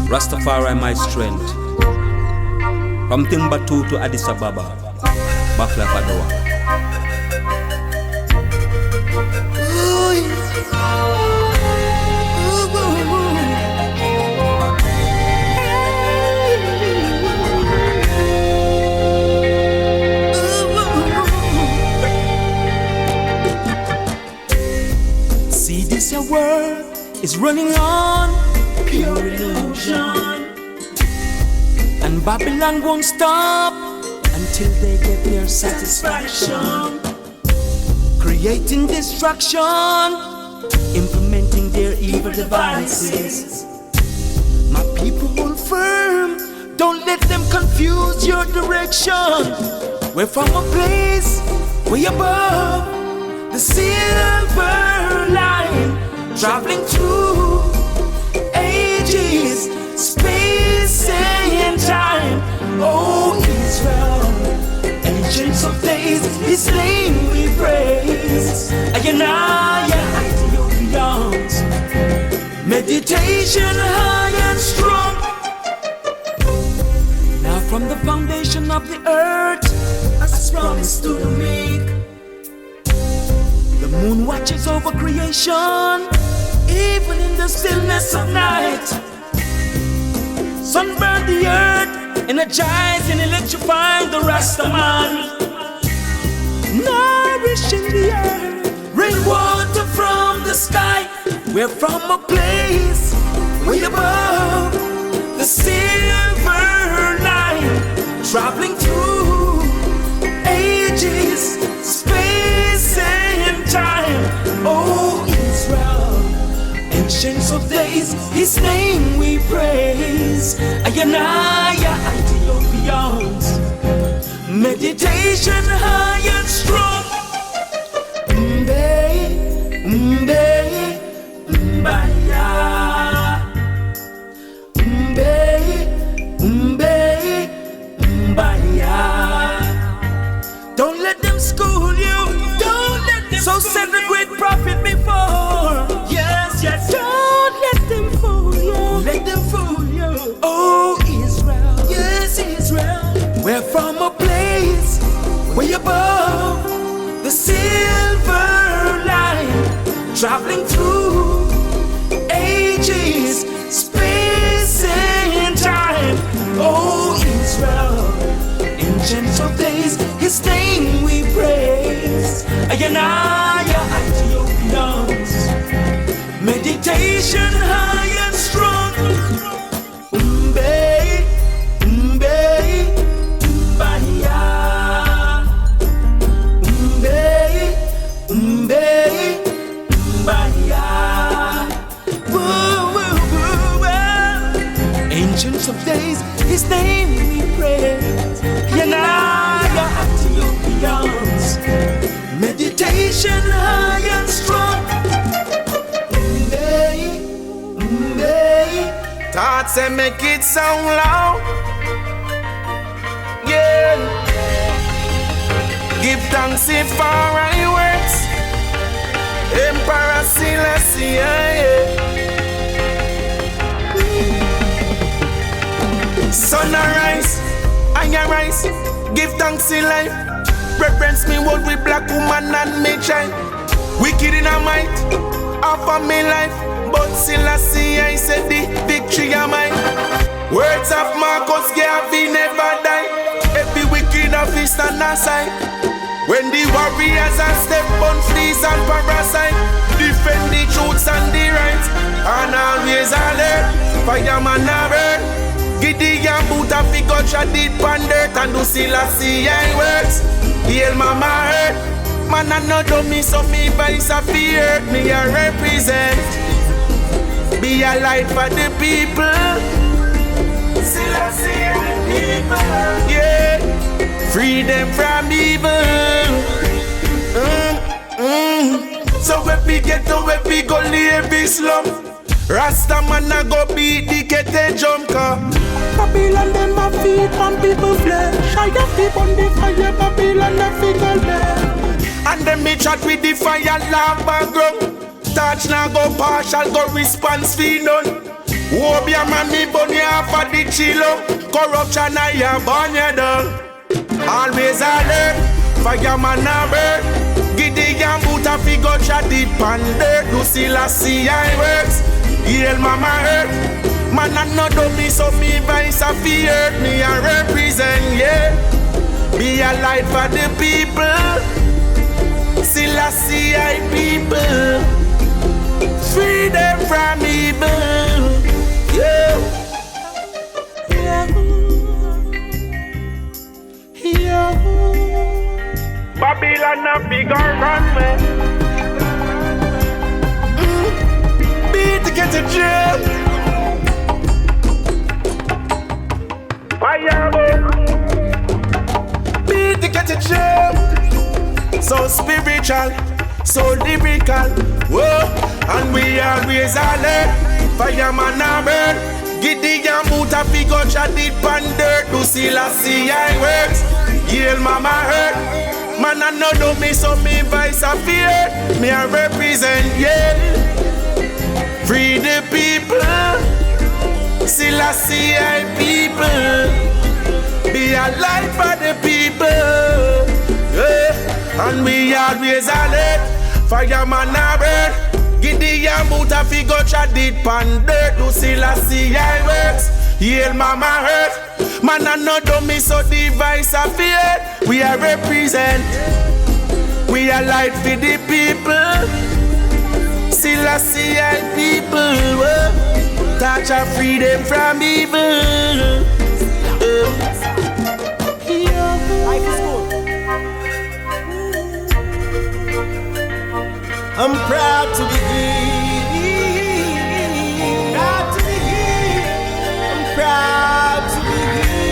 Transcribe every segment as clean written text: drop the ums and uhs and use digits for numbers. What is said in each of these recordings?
Rastafari my strength. From Timbuktu to Addis Ababa, back like Adowa. See, this your world is running on pure illusion, and Babylon won't stop until they get their satisfaction. Creating destruction, implementing their evil devices. My people hold firm, don't let them confuse your direction. We're from a place way above the silver line, traveling through ages, space and time. Oh Israel, ancients of days, His name we praise. Naya, Ethiopians, meditation high and strong. Now from the foundation of the earth, as promised to the meek, the moon watches over creation, even in the stillness of night. Sun burn the earth, energize and electrify the Rastaman, nourishing the earth, rainwater from the sky. We're from a place way above the silver line, traveling through ages, space and time. Oh Israel, ancients of days, His name we praise. Naya, Ethiopians, meditation high and strong. Don't let them school you, don't let them. So said the great prophet before. Yes, yes. Don't let them fool you, let them fool you. Oh Israel, yes Israel. We're from a place way above the silver line, traveling through ages, space and time. Oh Israel, ancients of days, His name we praise. Naya, Ethiopians, meditation high and strong. Ancients of days, His name we praise. Naya, Ethiopians, meditation high and strong. Thoughts and make it sound loud. Yeah. Give thanks for our works. Emperor Selassie, yeah. Sun arise, I arise. Give thanks in life. Reference me world with black woman and me child. Wicked in a might, half of me life. But Selassie, I said the victory of mine. Words of Marcus Garvey never die. Every wicked of his stand aside. When the warriors are step on fleas and parasite, defend the truths and the rights, and always alert, fireman a burn. Gideon boot a figure shot it pan dirt, and do Selassie I works. Hail mama hurt, man a no dummy, so me voice a fear. Me a represent, be a light for the people. Selassie and people, yeah. Free them from evil. So when we get to where we go live this slum, Rasta man a go beat the kete jump car. Babylon them a feed on people flesh. I got people on the fire, Babylon a figure there. And then me chat with the fire lava ground. Touch now go partial, go response fee none. Obia man me bunny off of the chilo. Corruption I ya burn you down. Always alert, fireman a bird. Giddy and boot a figure shot deep and dirt. Lucilla see I works, heal mama hurt. Man I no do me so me voice a fear. Me a represent, yeah. Be a light for the people. Silla see I people. Free them from evil, yeah. Babylon a bigger runway. Beat to get to jail. Fire, beat to get to jail. So spiritual, so lyrical, whoa. And we always alert. Fireman a burn. Giddy and boot a figure shot deep and dirt. Lucilla see I works, heal mama hurt. Man I no do me so me voice a fear. Me a represent, yeah. Free the people. Silla see I people. Be a light for the people, yeah. And we always alert. Fireman a burn. Giddy and boot a figure shot deep and dirt. Lucilla see I works, heal mama hurt. Man I no do me so device a fear. We are represent. We are light for the people. Silla see I people. Touch a freedom from evil. Life is good. I'm proud to be here. Proud to be here. I'm proud to be here.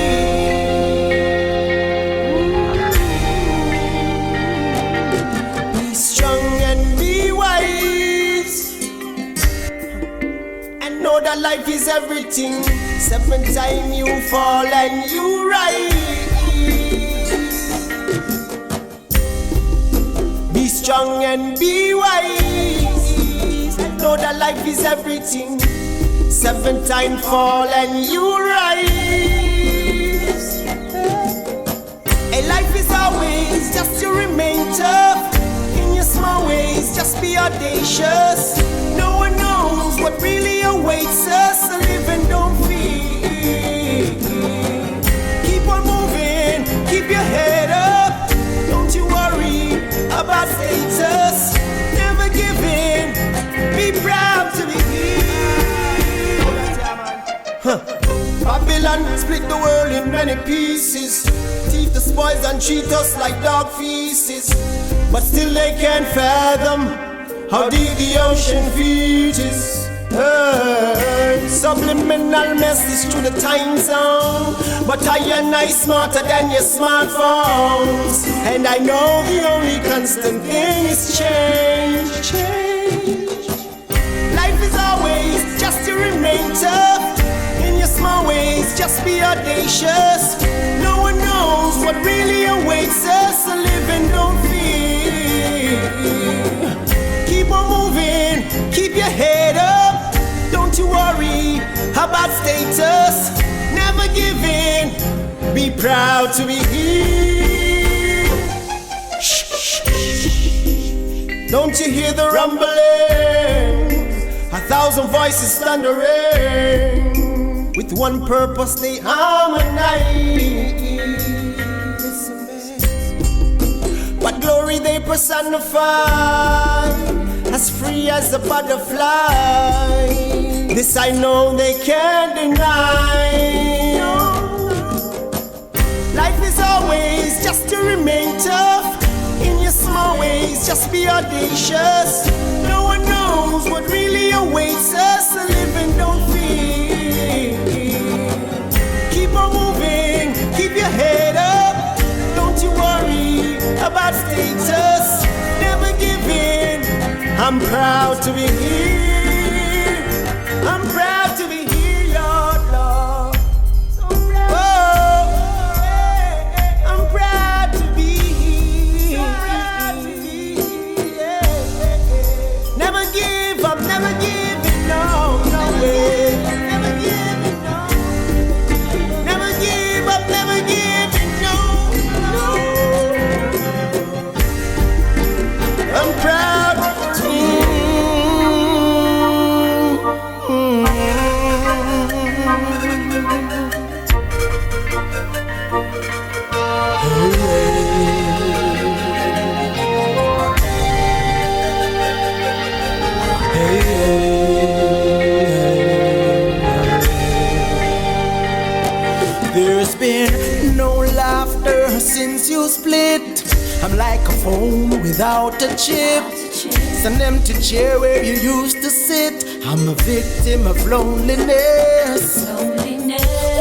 Be strong and be wise, and know that life is everything. 7 times you fall and you rise. Be strong and be wise, and know that life is everything. 7 times fall and you rise. And life is always just to remain tough. In your small ways, just be audacious. No one knows what really awaits us. So live and don't fear. Keep on moving, keep your head up. Don't you worry about status. Never give in, be proud to be here. Babylon split the world in many pieces. Thief the spoils and treat us like dog feces. But still they can't fathom how deep the ocean reaches. Subliminal message to the time zone. But I and I smarter than your smartphones. And I know the only constant thing is change. Life is always just to remain tough. In your small ways, just be audacious. No one knows what really awaits us. So live and don't fear. Keep on moving, keep your head up. Don't you worry about status. Never give in, be proud to be here. Don't you hear the rumbling? 1,000 voices thundering. With one purpose they harmonize. But glory they personify, as free as a butterfly. This I know they can't deny. Life is always just to remain tough. In your small ways, just be audacious. No one knows what really awaits us. So live and don't fear. Keep on moving, keep your head up. Don't you worry about status. Never give in. I'm proud to be here. I'm proud to be here, Lord, Lord. So proud. Oh, I'm proud to be here. So proud to be here. Never give up, never give it, no, no way. I'm like a phone without a chip. It's an empty chair where you used to sit. I'm a victim of loneliness.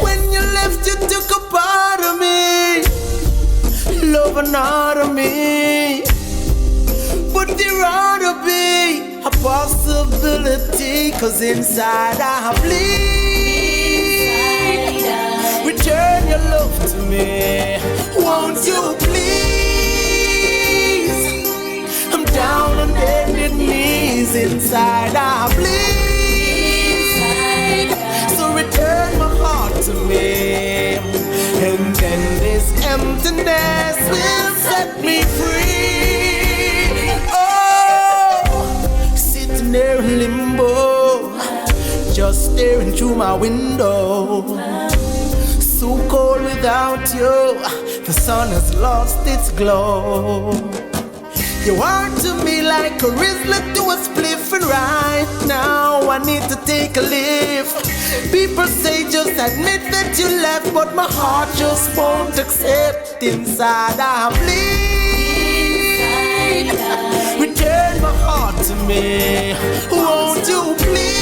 When you left, you took a part of me, love and out of me. But there ought to be a possibility, 'cause inside I bleed. Return your love to me, won't you please? I'm down on bended knees, inside I bleed. So return my heart to me, and then this emptiness will set me free. Oh, sitting there in limbo, just staring through my window. So cold without you, the sun has lost its glow. You are to me like a Rizzler to a spliff, and right now I need to take a lift. People say just admit that you left, but my heart just won't accept. Inside I bleed. Return my heart to me, won't you please?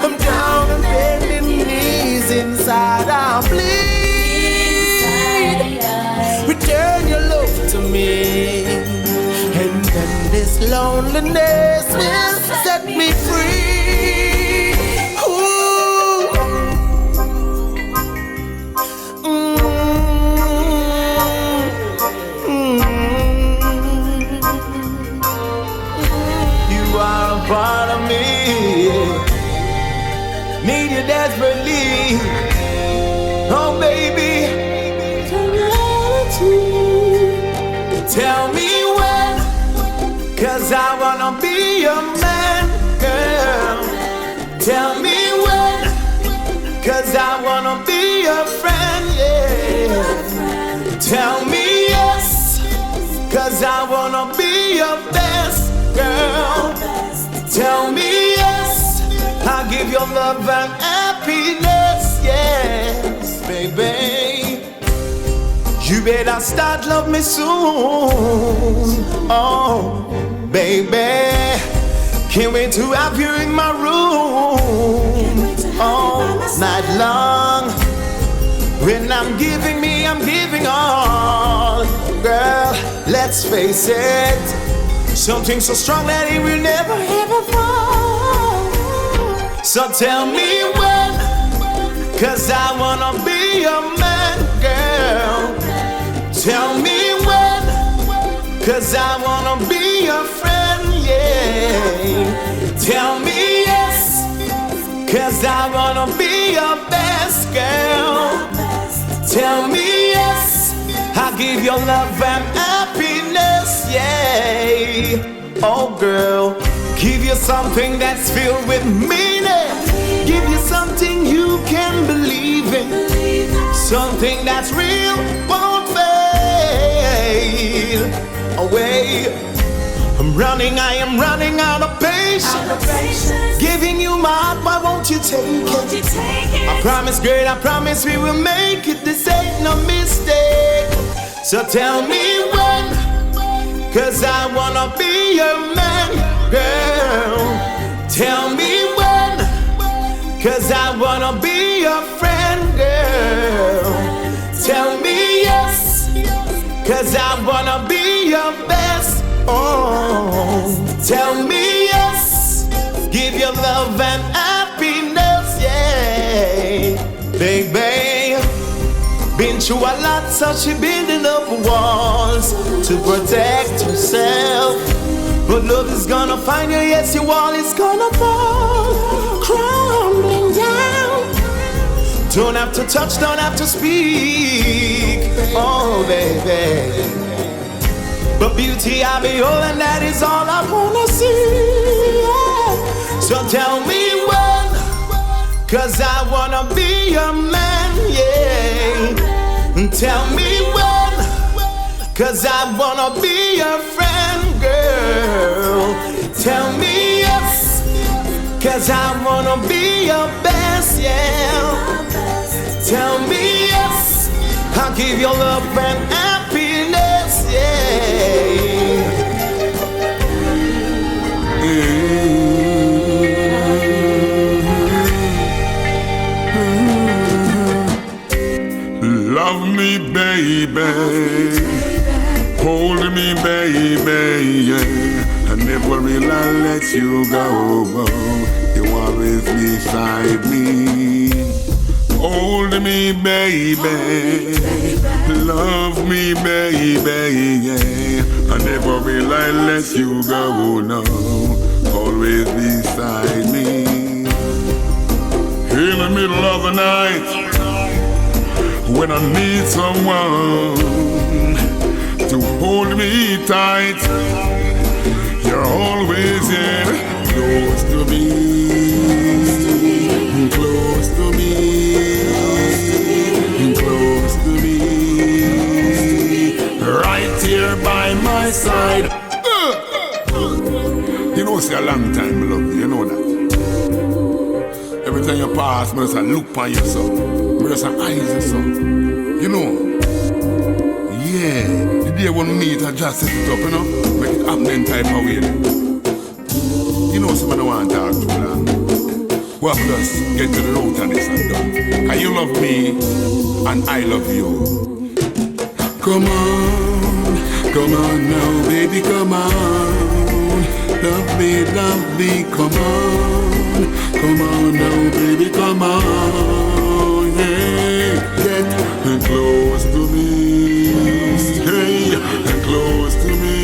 I'm down on bending knees, inside I bleed. Return your love to me, and then this loneliness will set me free. Ooh. You are a part of me, need you desperately. Oh baby, tell me when, 'cause I wanna be your man, girl. Tell me when, 'cause I wanna be your friend, yeah. Tell me yes, 'cause I wanna be your best, girl. Tell me yes, I'll give you love and happiness, yes, baby. You better start love me soon, oh, baby. Can't wait to have you in my room, all night long. When I'm giving all, girl, let's face it. Something so strong that it will never ever fall. So tell me when, 'cause I wanna be your man, girl. Tell me when, 'cause I wanna be your friend, yeah. Tell me yes, 'cause I wanna be your best, girl. Tell me yes, I'll give you love and happiness, yeah. Oh girl, give you something that's filled with meaning. Give you something you can believe in. Something that's real, won't fade away. I am running out of patience. Giving you my heart, why won't you take it? I promise, girl, I promise we will make it. This ain't no mistake. So tell me when, 'cause I wanna be your man, girl. Tell me when, 'cause I wanna be your friend, girl. Tell me yes, 'cause I wanna be your best. Oh, tell me yes, give you love and happiness, yeah, baby. Been through a lot, so she building up walls to protect herself. But love is gonna find you, yes, your wall is gonna fall, crumbling down. Don't have to touch, don't have to speak, oh baby. But beauty I behold, and that is all I wanna see, yeah. So tell me when, 'cause I wanna be your man, yeah. And tell me when, 'cause I wanna be your friend, girl. Tell me yes, 'cause I wanna be your best, yeah. Tell me yes, I give you love and happiness, yeah. Love me, baby. Hold me, baby, yeah. I never will I let you go. You always beside me. Hold me, baby. Love me, baby, yeah. I never will I let you go, no. Always beside me. In the middle of the night, when I need someone to hold me tight, you're always here, close to me, close to me, close to me, right here by my side. You know, it's a long time, love, you know that. Every time you pass, I just look on you, so. I just eyes you, so. You know. Yeah, the day when we meet, I just set it up, you know, make it happen in type of way. You know, somebody want to talk too long. Well, just get to the root of this and done. Cause you love me, and I love you. Come on now, baby, come on. Love me, come on now, baby, come on. Yeah, get close to me. Hey, close to me,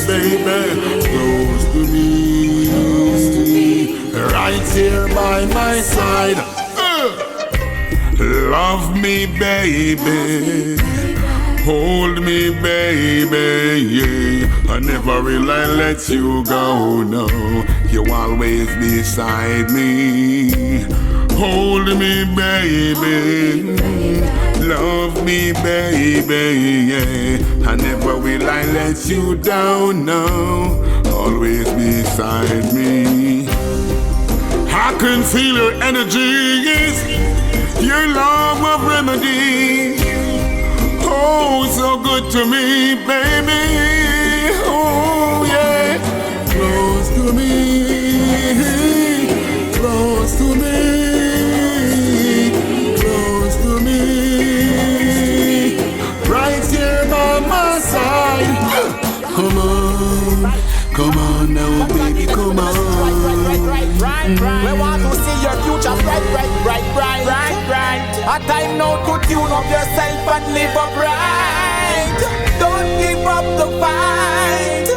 baby, close to me, right here by my side. Love me, baby, hold me, baby, yeah. I never will I let you go, no. You always beside me. Hold me, baby. Love me, baby, yeah. I never will I let you down, no. Always beside me. I can feel your energy, your love of remedy. Oh, so good to me, baby. Oh, yeah. Close to me, close to me. Come on now, baby, come on. We want to see your future bright. A time now to tune up yourself and live upright. Don't give up the fight.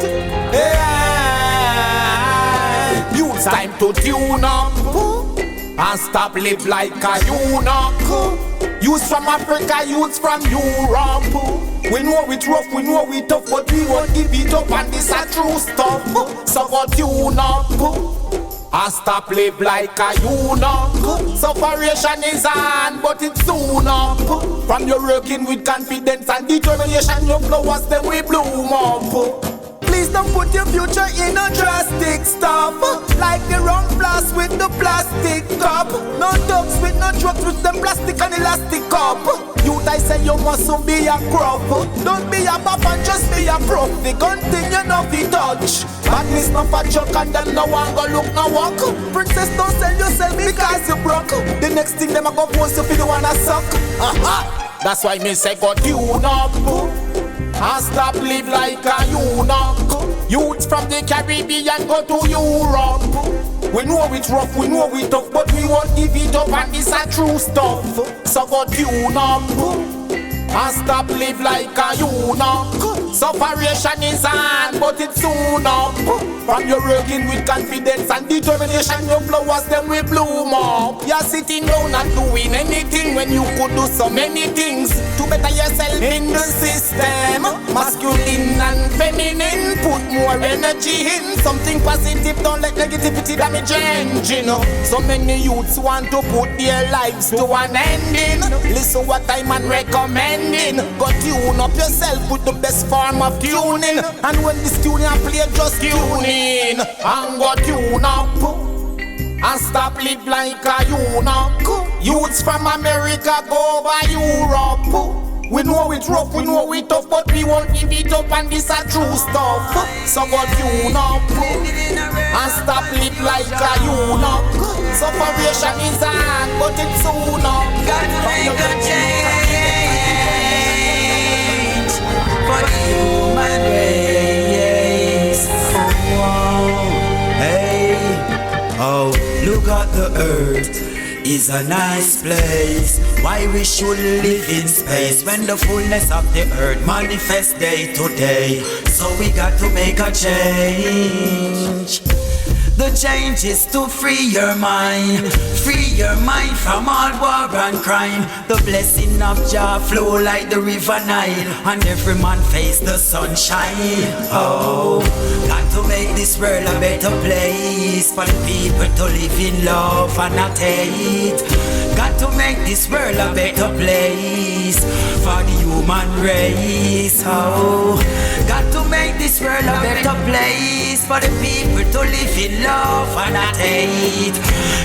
Yeah. Youth's time to tune up and stop live like a eunuch. Youths from Africa, youths from Europe. We know it rough, we know it tough, but we won't give it up, and this a true stuff. So go tune up and stop live like a eunuch. Separation is on, but it's soon up. From your working with confidence and determination, your flowers them we bloom up. Please don't put your future in a drastic stuff, like the wrong blast with the plastic cup. No dogs with no drugs with them plastic and elastic cup. Youth, I say you must be a crop. Don't be a pop and just be a prof. The gun thing you know fi touch. Badness no for joke and them no one go look no walk. Princess, don't sell yourself because you broke. The next thing them a go post you fi the one a suck. That's why me say go tune up and stop live like a eunuch. Youths from the Caribbean go to Europe. We know it's rough, we know it's tough, but we won't give it up, and this a true stuff. So go tune up and stop live like a eunuch. Separation is on, but it's soon up. From your working with confidence and determination, your flowers them will bloom up. You're sitting down and doing anything when you could do so many things to better yourself in the system. Masculine and feminine, put more energy in something positive. Don't let negativity damage your engine. So many youths want to put their lives to an ending. Listen what I'm recommending. Go tune up yourself with the best form of tuning. And when this tune you play, just tune in and go tune up and stop live like a eunuch. Youths from America go over Europe. We know it rough, we know it tough, but we won't give it up, and this a true stuff. So God tune up and stop live like a eunuch. Separation is hard, but it's soon up. Got to make a change for the human race. Oh, hey, oh, look at the earth. Is a nice place. Why we should live in space when the fullness of the earth manifests day to day. So we got to make a change. The change is to free your mind from all war and crime. The blessing of Jah flow like the river Nile, and every man face the sunshine. Oh, got to make this world a better place for the people to live in love and not hate. Got to make this world a better place for the human race. Oh, got to make this world a better place for the people to live in love and not hate.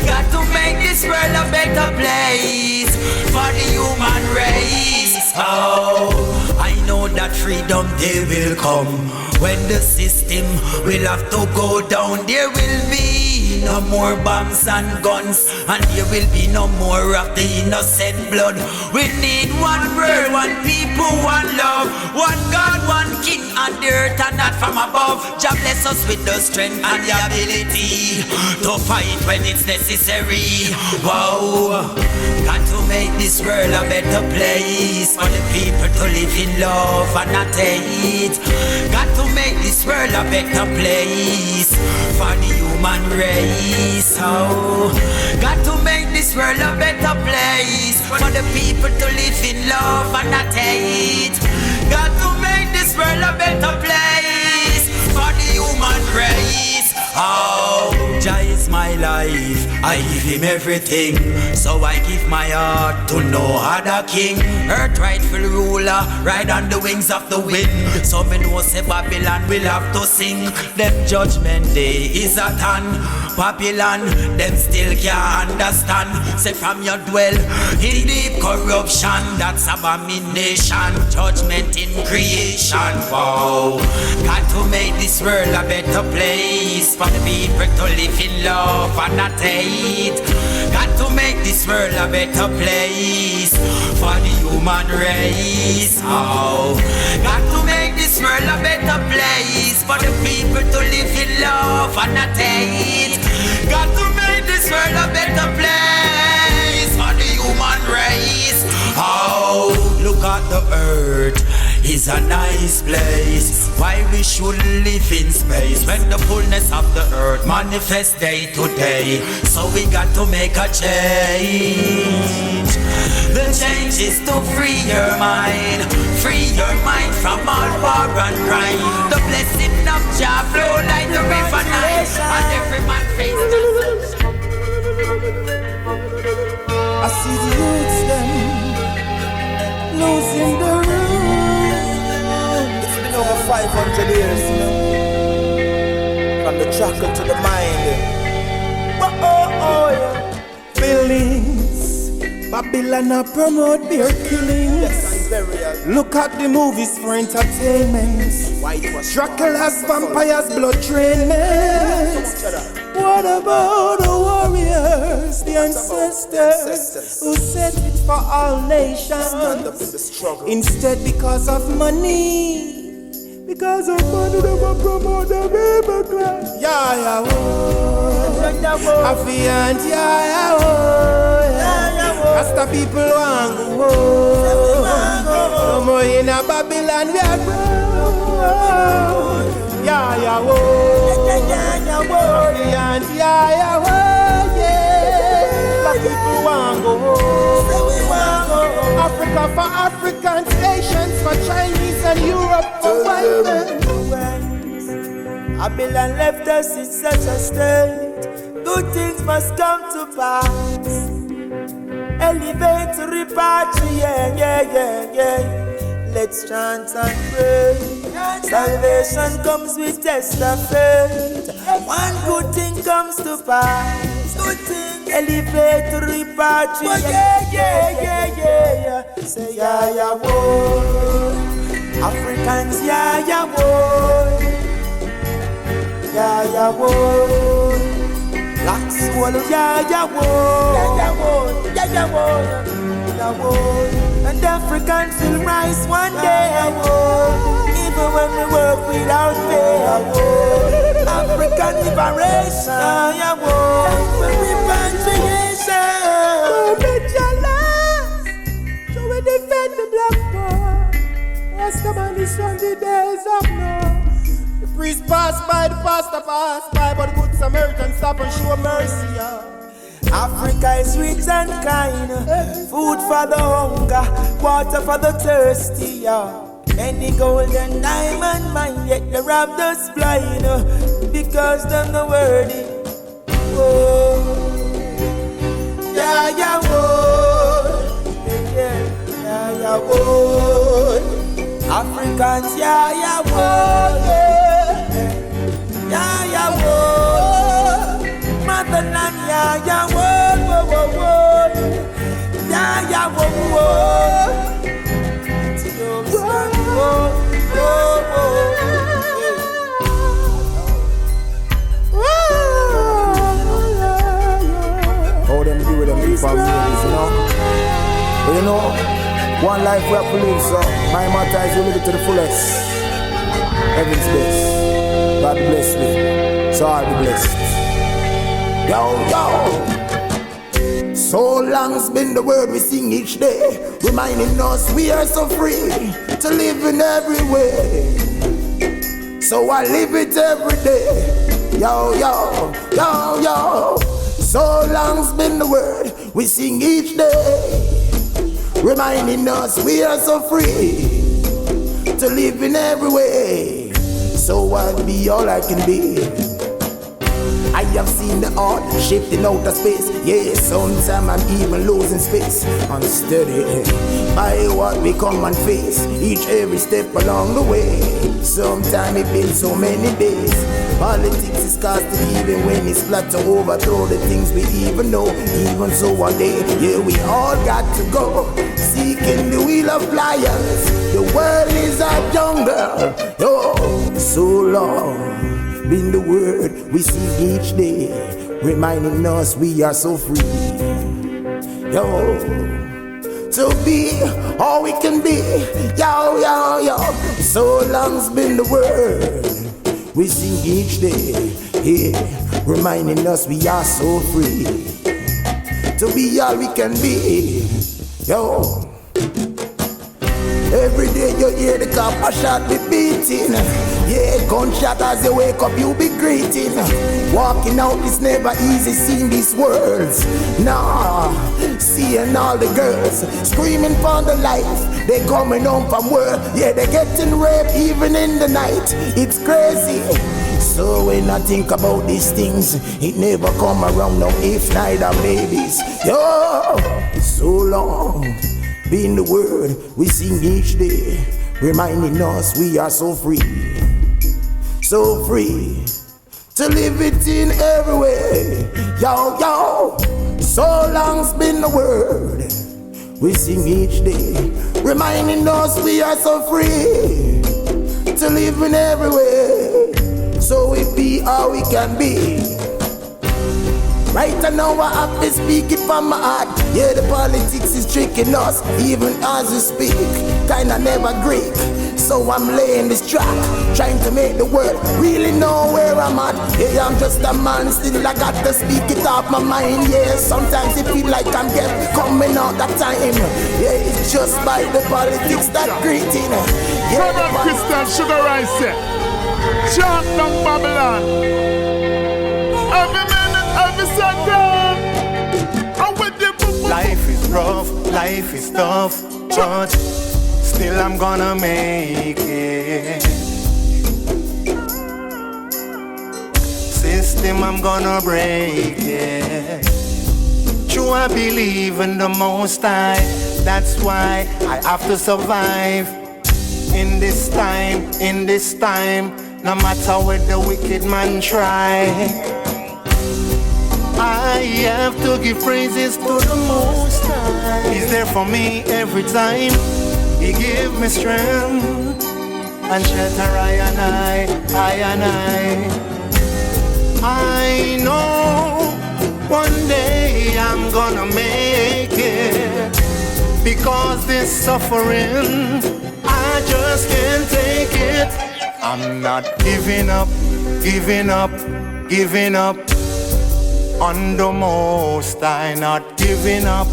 Got to make this world a better place for the human race. Oh, I know that freedom day will come when the system will have to go down. There will be no more bombs and guns, and there will be no more of the innocent blood. We need one world, one people, one love, one God, one King on the earth and not from above. Jah bless us with the strength and the ability to fight when it's necessary. Wow, got to make this world a better place for the people to live in love and not hate. Got to make this world a better place for the human race. Oh, got to make this world a better place for the people to live in love and not hate. Got to make this world a better place for the human race. Oh, Jah is my life, I give him everything. So I give my heart to no other king. Earth rightful ruler, ride on the wings of the wind. So me know say Babylon will have to sing. Them judgment day is at hand. Babylon, them still can't understand. Say from your dwell in deep corruption, that's abomination. Judgment in creation. Wow, got to make this world a better place for the people to live in love and not hate. Got to make this world a better place for the human race. Oh, got to make this world a better place for the people to live in love and not hate. Got to make this world a better place for the human race. Oh, look at the earth. Is a nice place. Why we should live in space when the fullness of the earth manifests day to day. So we got to make a change. The change is to free your mind from all war and crime. The blessing of Jah flow like the river Nile, and every man face the I see the youths them losing the road. Over 500 years, you know, from the chuckle to the mind. Yeah. Buildings, Babylon a promote beer killings. Yes, look at the movies for entertainment. Dracula's vampires, blood drainment. What about the warriors, the ancestors who set it for all nations? Instead, because of money. Because of money, they will promote the people class. Yeah, Affiant, Rasta people want go. No more in a Babylon, we are grown. Affiant, people want go. Africa for Africans, Asians for Chinese, and Europe for white men. Babylon left us in such a state. Good things must come to pass. Elevate to repatriate, Let's chant and pray. Salvation comes with test of faith. One good thing comes to pass. Elevate to repatriate. Yeah. Say yeah, boy. Africans, yeah, boy. Yeah, boy. Black soul, yeah, boy. And Africans will rise one day, even when we work without pay. African liberation, repatriation. So we defend the black power. Rastaman is from the days of now. The priest pass by, the pastor pass by, but the good Samaritan stop and show mercy. Africa is rich and kind, food for the hunger, water for the thirsty. Any gold and diamond mine, yet they robbed us blind, because they're not worthy. Oh, yeah, wood. Africans, yeah, wood. Motherland, yeah, wood. Yeah, wood. How them do with them big families, you know? But you know, one life we have to live, so my motto is to live it to the fullest. Heaven's best. God bless me, so I'll be blessed. Yo. So long's been the word we sing each day, reminding us we are so free to live in every way. So I live it every day. Yo. So long's been the word we sing each day, reminding us we are so free to live in every way. So I'll be all I can be. I have seen the art shifting out of space. Yeah, sometimes I'm even losing space. Unsteady by what we come and face, each every step along the way. Sometimes it's been so many days. Politics is costing even when it's flat to overthrow the things we even know. Even so one day, yeah, we all got to go, seeking the wheel of lions. The world is a jungle. Oh, so long been the word we see each day, reminding us we are so free. Yo, to be all we can be. Yo. So long's been the word we sing each day, yeah, reminding us we are so free to be all we can be. Yo. Every day you hear the copper shot be beating. Yeah, gunshot as you wake up you be greeting. Walking out is never easy seeing these worlds. Nah, seeing all the girls screaming for the life. They coming home from work, yeah, they getting raped even in the night. It's crazy. So when I think about these things, it never come around no if neither babies. Yo, so long been the word we sing each day, reminding us we are so free to live it in every way. Yo, so long's been the word we sing each day, reminding us we are so free to live in every way. So we be all we can be. Right now I have to speak it from my heart. Yeah, the politics is tricking us, even as we speak. Kinda never Greek. So I'm laying this track, trying to make the world really know where I'm at. Yeah, I'm just a man, still I got to speak it off my mind. Yeah, sometimes it feel like I'm coming out that time. Yeah, it's just by the politics that greeting. Yeah, Come on, Christian Sugar Rice. Chant down Babylon. Every minute, every second. I'm with the Life is rough, life is tough, but still I'm gonna make it. System I'm gonna break it. True, I believe in the Most High. That's why I have to survive. In this time, no matter what the wicked man try. I have to give praises to the Most High. He's there for me every time. He give me strength and shelter I and I know one day I'm gonna make it, because this suffering I just can't take it. I'm not giving up on the Most High. Not giving up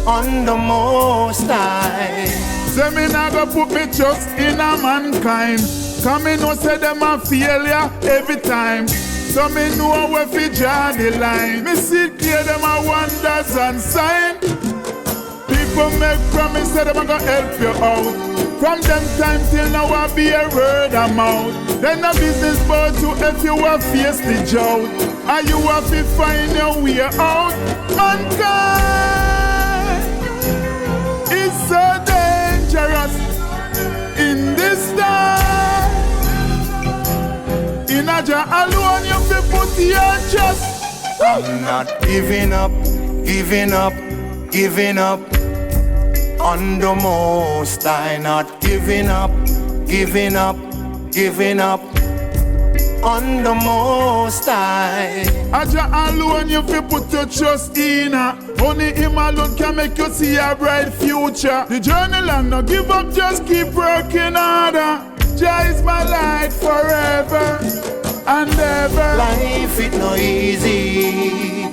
on the Most High. Say me nah go put me trust in a mankind. Come me know say them a failure every time. So me know where fi draw the line. Me see clear them a wonders and sign. People make promise say them a go help you out. From them time till now I be a word of mouth. Then a business about you if you a face the drought. And you have to find your way out. Mankind is so dangerous in this time. In a jar alone you fi put your trust. I'm not giving up on the Most High. Not giving up on the Most High. Aja alone you fi put your trust in. Only him alone can make you see a bright future. The journey long, no give up, just keep working harder. Jah is my light forever and ever. Life it no easy,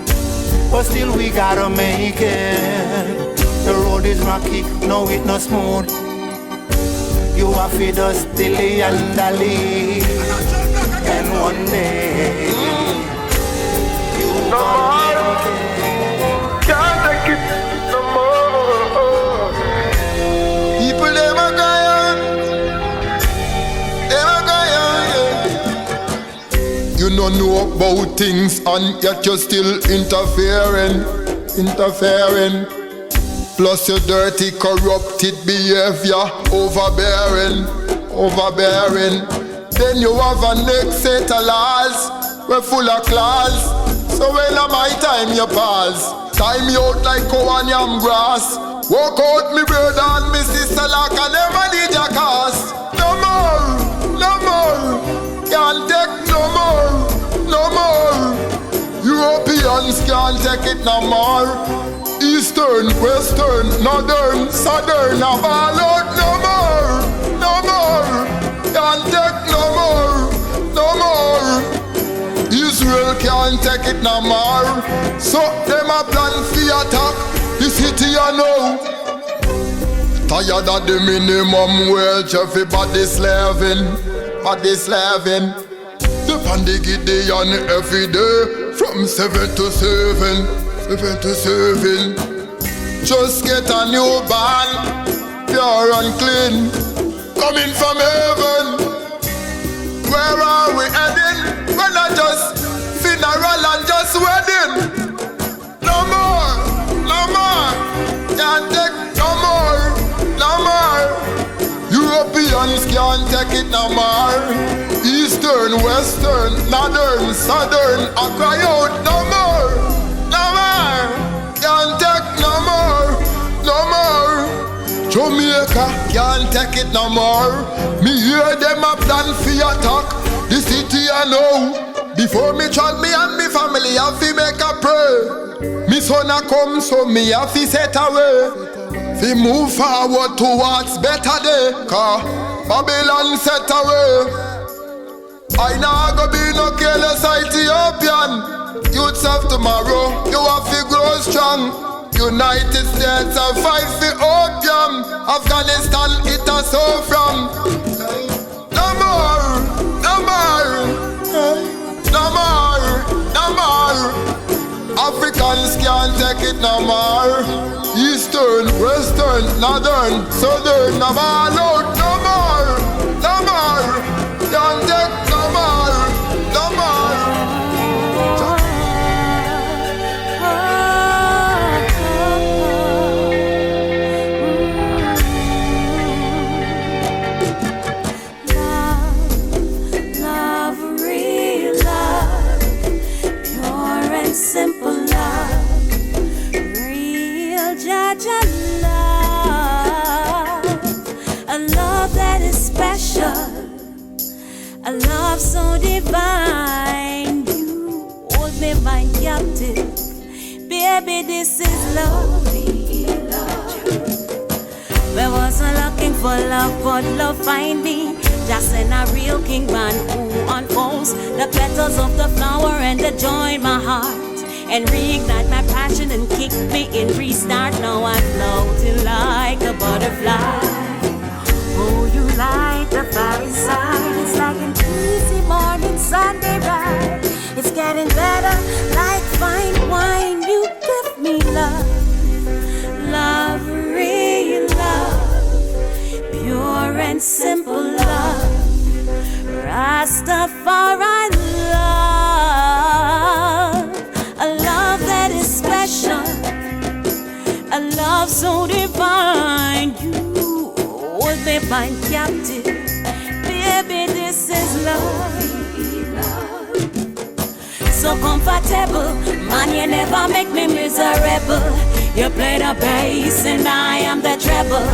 but still we gotta make it. The road is rocky, no it no smooth. You have to just dilly and dally, and one day you gonna make it. Can't take it no more. People them a yeah. You don't know about things and yet you're still interfering. Plus your dirty, corrupted behavior, overbearing. Then you have a next set of laws, we're full of claws. So when am my time you pass? Time you out like cow and yam grass. Walk out me brother and me sister like I never did your cast. No more, can't take no more. Europeans can't take it no more. Eastern, Western, Northern, Southern, a ball out no more. Can't take no more. Israel can't take it no more. So them a plan for attack the city I know. Tired of the minimum wage, everybody slaving. Depend the Gideon every day from 7 to 7. Just get a new band, pure and clean, coming from heaven. Where are we heading? We're not just funeral and just wedding. No more, can't take no more. Europeans can't take it no more. Eastern, Western, Northern, Southern, I cry out no more. Can't take no more. Jamaica can't take it no more. Me hear them a plan for attack the city I know. Before me travel me and me family have to make a pray. Me son a come so me have to set away. Fi move forward towards better day. Cause Babylon set away. I nah go be no careless Ethiopian. Youths of tomorrow, you have to grow strong. United States have fight for opium. Afghanistan it has so from. No more. Africans can't take it no more. Eastern, Western, Northern, Southern, no more. Can't take no more. divine. You hold me my captive. Baby, this is love. I wasn't looking for love, but love find me. Just in a real king man who unfolds the petals of the flower and the joy in my heart. And reignite my passion and kick me in restart. Now I'm floating like a butterfly. Oh, you like the fireside. It's like an easy morning Sunday ride. It's getting better like fine wine. You give me love, love, real love, pure and simple love, Rastafari love, a love that is special, a love so divine. You hold me bind captive, baby, this is love. So comfortable, man, you never make me miserable. You play the bass and I am the treble.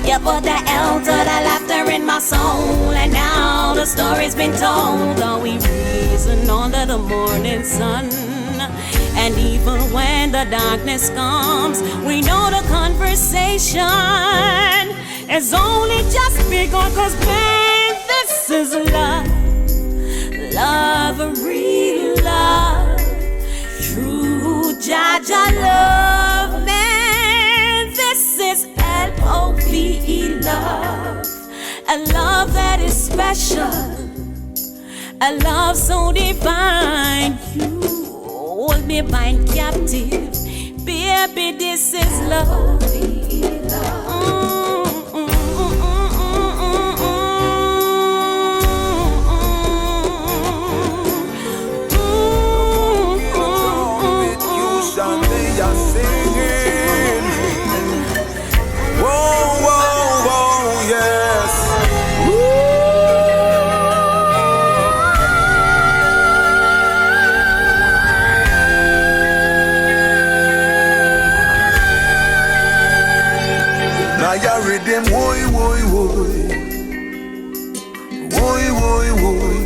You put the L to the laughter in my soul. And now the story's been told. Are we reason under the morning sun? And even when the darkness comes, we know the conversation is only just begun. Cause babe, this is love. Love, real love, true Jaja love, man. This is L-O-V-E love, a love that is special, a love so divine. You hold me bind captive, baby, this is love. Qshan, Deya singing. Whoa, whoa, whoa, yes. Naya Riddim, woy, woy, woy. Woy, woy, woy.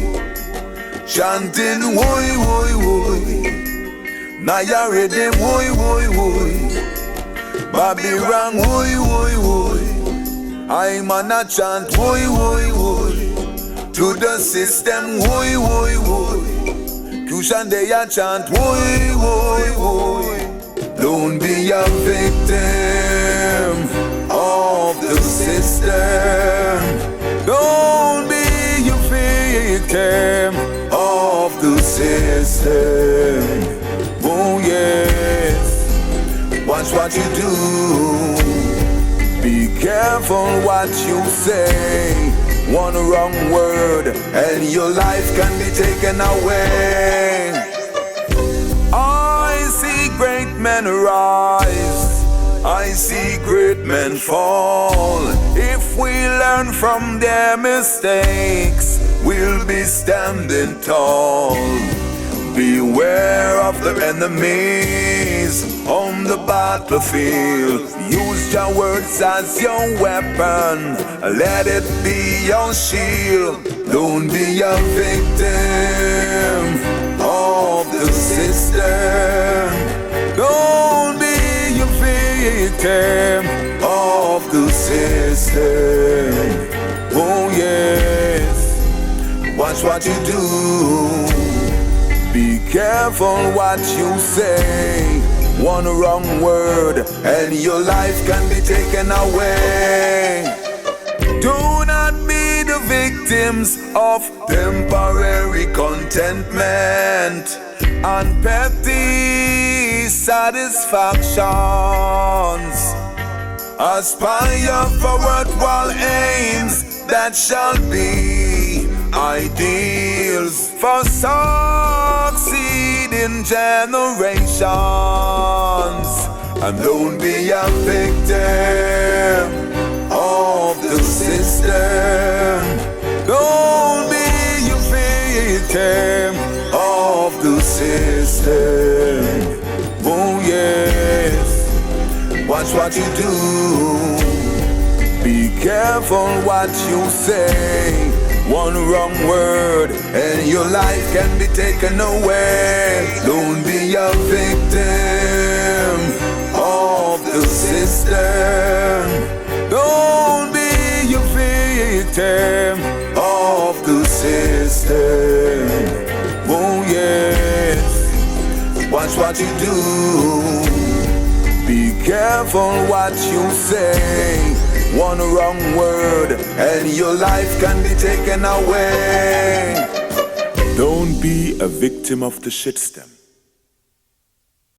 Chanting, woy, woy, woy. Naya Riddim, woy, woy, woy. Baby rang, woy, woy, woy. I'm on a chant, woy, woy, woy. To the system, woy, woy, woy. Qshan Deya chant, woy, woy, woy. Don't be a victim of the system. Don't be a victim of the system. Oh yes, watch what you do. Be careful what you say. One wrong word and your life can be taken away. I see great men rise, I see great men fall. If we learn from their mistakes, we'll be standing tall. Beware of the enemies on the battlefield. Use your words as your weapon. Let it be your shield. Don't be a victim of the system. Don't be a victim of the system. Oh yes, watch what you do. Be careful what you say. One wrong word and your life can be taken away. Do not be the victims of temporary contentment and petty satisfactions. Aspire for worthwhile aims that shall be ideals for succeeding generations. And don't be a victim of the system. Don't be a victim of the system. Oh yes, watch what you do. Be careful what you say. One wrong word and your life can be taken away. Don't be a victim of the system. Don't be a victim of the system. Oh yes, watch what you do. Be careful what you say. One wrong word and your life can be taken away. Don't be a victim of the shit stem.